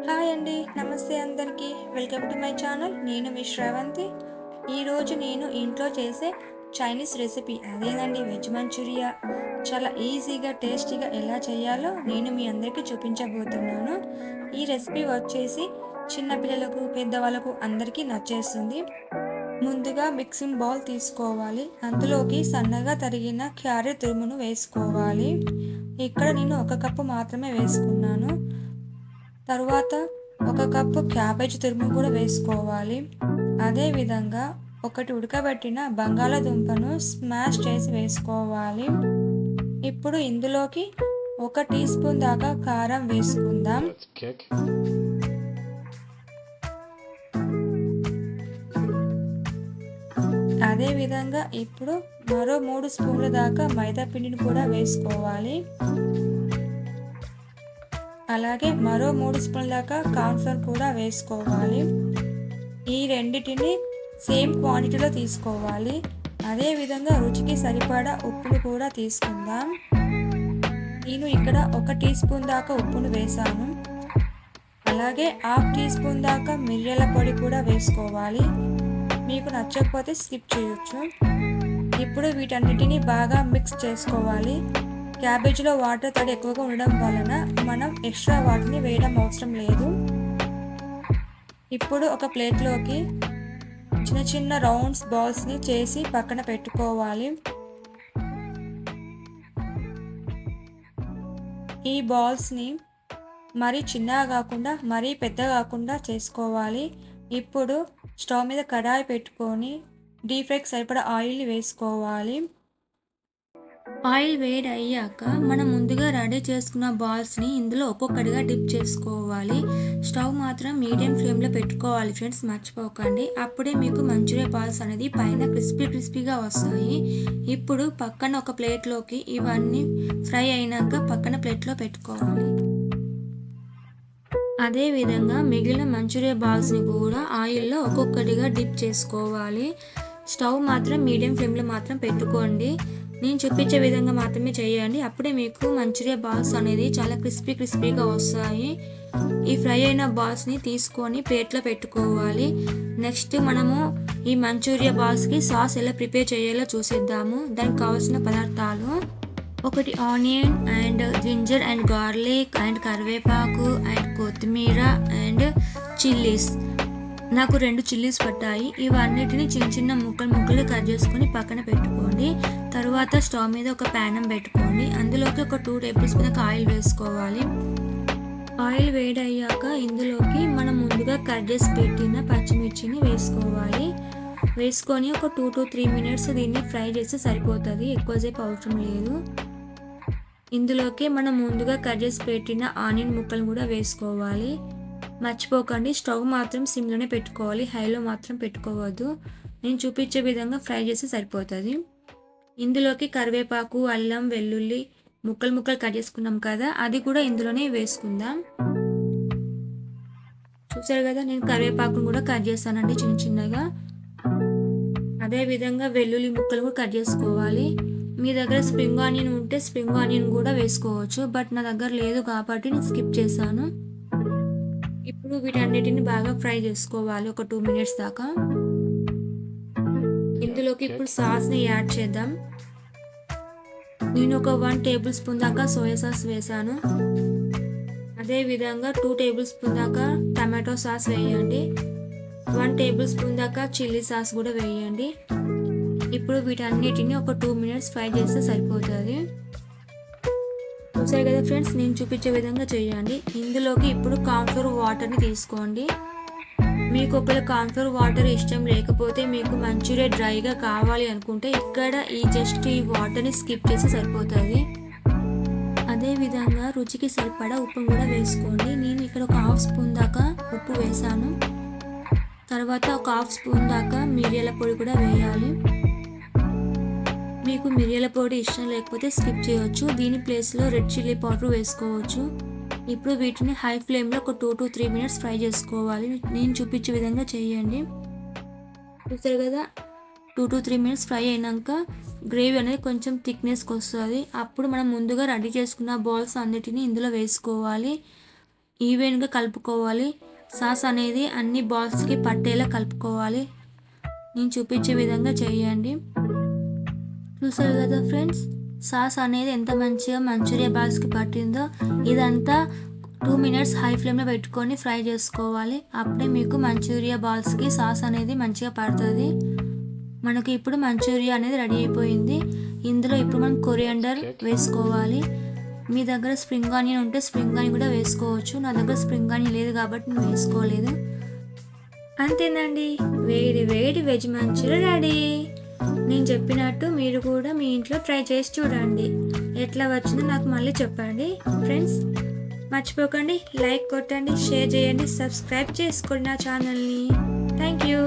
Hi అండి, నమస్తే అందరికీ. Welcome to my channel. నేను మీ శ్రావంతి. ఈరోజు నేను ఇంట్లో చేసే చైనీస్ రెసిపీ అదేనండి వెజ్ మంచూరియా. చాలా ఈజీగా టేస్టీగా ఎలా చేయాలో నేను మీ అందరికీ చూపించబోతున్నాను. ఈ రెసిపీ వచ్చేసి చిన్నపిల్లలకు పెద్దవాళ్ళకు అందరికీ నచ్చేస్తుంది. ముందుగా మిక్సింగ్ బౌల్ తీసుకోవాలి. అందులోకి సన్నగా తరిగిన క్యారెట్ తురుమును వేసుకోవాలి. ఇక్కడ నేను 1 కప్పు మాత్రమే వేసుకున్నాను. తరువాత 1 కప్పు క్యాబేజ్ తురుము కూడా వేసుకోవాలి. అదేవిధంగా 1 ఉడకబెట్టిన బంగాళాదుంపను స్మాష్ చేసి వేసుకోవాలి. ఇప్పుడు ఇందులోకి 1 టీ స్పూన్ దాకా కారం వేసుకుందాం. అదేవిధంగా ఇప్పుడు మరో 3 స్పూన్ల దాకా మైదా పిండిని కూడా వేసుకోవాలి. అలాగే మరో 3 స్పూన్ల దాకా కార్న్ఫ్లోర్ కూడా వేసుకోవాలి. ఈ రెండింటిని సేమ్ క్వాంటిటీలో తీసుకోవాలి. అదేవిధంగా రుచికి సరిపడా ఉప్పును కూడా తీసుకుందాం. నేను ఇక్కడ 1 టీ స్పూన్ దాకా ఉప్పును వేసాను. అలాగే 1/2 టీ స్పూన్ దాకా మిరియాల పొడి కూడా వేసుకోవాలి. మీకు నచ్చకపోతే స్కిప్ చేయొచ్చు. ఇప్పుడు వీటన్నిటిని బాగా మిక్స్ చేసుకోవాలి. క్యాబేజీలో వాటర్ తడి ఎక్కువగా ఉండడం వలన మనం ఎక్స్ట్రా వాటర్ని వేయడం అవసరం లేదు. ఇప్పుడు ఒక ప్లేట్లోకి చిన్న చిన్న రౌండ్స్ బాల్స్ని చేసి పక్కన పెట్టుకోవాలి. ఈ బాల్స్ని మరీ చిన్నగా కాకుండా మరీ పెద్దగా కాకుండా చేసుకోవాలి. ఇప్పుడు స్టవ్ మీద కడాయి పెట్టుకొని డీప్ ఫ్రైకి సరిపడా ఆయిల్ని వేసుకోవాలి. ఆయిల్ వేడి అయ్యాక మనం ముందుగా రెడీ చేసుకున్న బాల్స్ని ఇందులో ఒక్కొక్కటిగా డిప్ చేసుకోవాలి. స్టవ్ మాత్రం మీడియం ఫ్లేమ్లో పెట్టుకోవాలి ఫ్రెండ్స్, మర్చిపోకండి. అప్పుడే మీకు మంచూరియా బాల్స్ అనేది పైన క్రిస్పీగా వస్తాయి. ఇప్పుడు పక్కన ఒక ప్లేట్లోకి ఇవన్నీ ఫ్రై అయినాక పక్కన ప్లేట్లో పెట్టుకోవాలి. అదేవిధంగా మిగిలిన మంచూరియా బాల్స్ని కూడా ఆయిల్లో ఒక్కొక్కటిగా డిప్ చేసుకోవాలి. స్టవ్ మాత్రం మీడియం ఫ్లేమ్లో మాత్రం పెట్టుకోండి. నేను చూపించే విధంగా మాత్రమే చేయండి. అప్పుడే మీకు మంచూరియా బాల్స్ అనేది చాలా క్రిస్పీగా వస్తాయి. ఈ ఫ్రై అయిన బాల్స్ని తీసుకొని ప్లేట్లో పెట్టుకోవాలి. నెక్స్ట్ మనము ఈ మంచూరియా బాల్స్కి సాస్ ఎలా ప్రిపేర్ చేయాలో చూసేద్దాము. దానికి కావాల్సిన పదార్థాలు: 1 onion and ginger and garlic and కరివేపాకు అండ్ కొత్తిమీర అండ్ చిల్లీస్. నాకు 2 చిల్లీస్ పట్టాయి. ఇవన్నిటిని చిన్న చిన్న ముక్కలు కట్ చేసుకొని పక్కన పెట్టుకోండి. తరువాత స్టవ్ మీద ఒక ప్యానం పెట్టుకోండి. అందులోకి ఒక 2 టేబుల్ స్పూన్ ఆయిల్ వేసుకోవాలి. ఆయిల్ వేడి అయ్యాక ఇందులోకి మనం ముందుగా కట్ చేసి పెట్టిన పచ్చిమిర్చిని వేసుకోవాలి. వేసుకొని ఒక 2 to 3 మినిట్స్ దీన్ని ఫ్రై చేస్తే సరిపోతుంది, ఎక్కువసేపు అవసరం లేదు. ఇందులోకి మనం ముందుగా కట్ చేసి పెట్టిన ఆనియన్ ముక్కలు కూడా వేసుకోవాలి. మర్చిపోకండి, స్టవ్ మాత్రం సిమ్లోనే పెట్టుకోవాలి, హైలో మాత్రం పెట్టుకోవద్దు. నేను చూపించే విధంగా ఫ్రై చేస్తే సరిపోతుంది. ఇందులోకి కరివేపాకు, అల్లం, వెల్లుల్లి ముక్కలు కట్ చేసుకున్నాం కదా, అది కూడా ఇందులోనే వేసుకుందాం. చూసారు కదా, నేను కరివేపాకును కూడా కట్ చేస్తానండి చిన్నగా. అదేవిధంగా వెల్లుల్లి ముక్కలు కూడా కట్ చేసుకోవాలి. మీ దగ్గర స్ప్రింగ్ ఆనియన్ ఉంటే స్ప్రింగ్ ఆనియన్ కూడా వేసుకోవచ్చు, బట్ నా దగ్గర లేదు కాబట్టి నేను స్కిప్ చేశాను. ఇప్పుడు వీటన్నిటిని బాగా ఫ్రై చేసుకోవాలి ఒక 2 మినిట్స్ దాకా. ఇందులోకి ఇప్పుడు సాస్ని యాడ్ చేద్దాం. నేను ఒక 1 టేబుల్ స్పూన్ దాకా సోయా సాస్ వేసాను. అదేవిధంగా 2 టేబుల్ స్పూన్ దాకా టమాటో సాస్ వేయండి. 1 టేబుల్ స్పూన్ దాకా చిల్లీ సాస్ కూడా వేయండి. ఇప్పుడు వీటన్నిటిని ఒక 2 మినిట్స్ ఫ్రై చేస్తే సరిపోతుంది. చూసారు కదా ఫ్రెండ్స్, నేను చూపించే విధంగా చేయండి. ఇందులోకి ఇప్పుడు కార్న్ఫ్లోర్ వాటర్ని తీసుకోండి. మీకు ఒకవేళ కార్న్ఫ్లోర్ వాటర్ ఇష్టం లేకపోతే, మీకు మంచూరియా డ్రైగా కావాలి అనుకుంటే ఇక్కడ జస్ట్ ఈ వాటర్ని స్కిప్ చేసి సరిపోతుంది. అదేవిధంగా రుచికి సరిపడా ఉప్పు కూడా వేసుకోండి. నేను ఇక్కడ ఒక 1/2 స్పూన్ దాకా ఉప్పు వేసాను. తర్వాత ఒక 1/2 స్పూన్ దాకా మిరియాల పొడి కూడా వేయాలి. మీకు మిరియాల పొడి ఇష్టం లేకపోతే స్కిప్ చేయొచ్చు. దీని ప్లేస్లో రెడ్ చిల్లీ పౌడర్ వేసుకోవచ్చు. ఇప్పుడు వీటిని హై ఫ్లేమ్లో ఒక 2 to 3 మినిట్స్ ఫ్రై చేసుకోవాలి. నేను చూపించే విధంగా చేయండి. చూసారు కదా, 2 to 3 మినిట్స్ ఫ్రై అయినాక గ్రేవీ అనేది కొంచెం థిక్నెస్కి వస్తుంది. అప్పుడు మనం ముందుగా రెడీ చేసుకున్న బాల్స్ అన్నిటిని ఇందులో వేసుకోవాలి. ఈవెన్గా కలుపుకోవాలి. సాస్ అనేది అన్ని బాల్స్కి పట్టేలా కలుపుకోవాలి. నేను చూపించే విధంగా చేయండి. చూసారు కదా ఫ్రెండ్స్, సాస్ అనేది ఎంత మంచిగా మంచూరియా బాల్స్కి పట్టిందో. ఇదంతా 2 minutes హై ఫ్లేమ్లో పెట్టుకొని ఫ్రై చేసుకోవాలి. అప్పుడే మీకు మంచూరియా బాల్స్కి సాస్ అనేది మంచిగా పడుతుంది. మనకి ఇప్పుడు మంచూరియా అనేది రెడీ అయిపోయింది. ఇందులో ఇప్పుడు మనం కొరియాండర్ వేసుకోవాలి. మీ దగ్గర స్ప్రింగ్ ఆనియన్ ఉంటే స్ప్రింగ్ ఆనియన్ కూడా వేసుకోవచ్చు. నా దగ్గర స్ప్రింగ్ ఆనియన్ లేదు కాబట్టి నేను వేసుకోలేదు. అంతేనండి, వేడి వేడి వెజ్ మంచూరియా రెడీ. నేను చెప్పినట్టు మీరు కూడా మీ ఇంట్లో ట్రై చేసి చూడండి. ఎట్లా వచ్చిందో నాకు మళ్ళీ చెప్పండి ఫ్రెండ్స్. మర్చిపోకండి, లైక్ కొట్టండి, షేర్ చేయండి, సబ్స్క్రైబ్ చేసుకోండి నా ఛానల్ని. Thank you.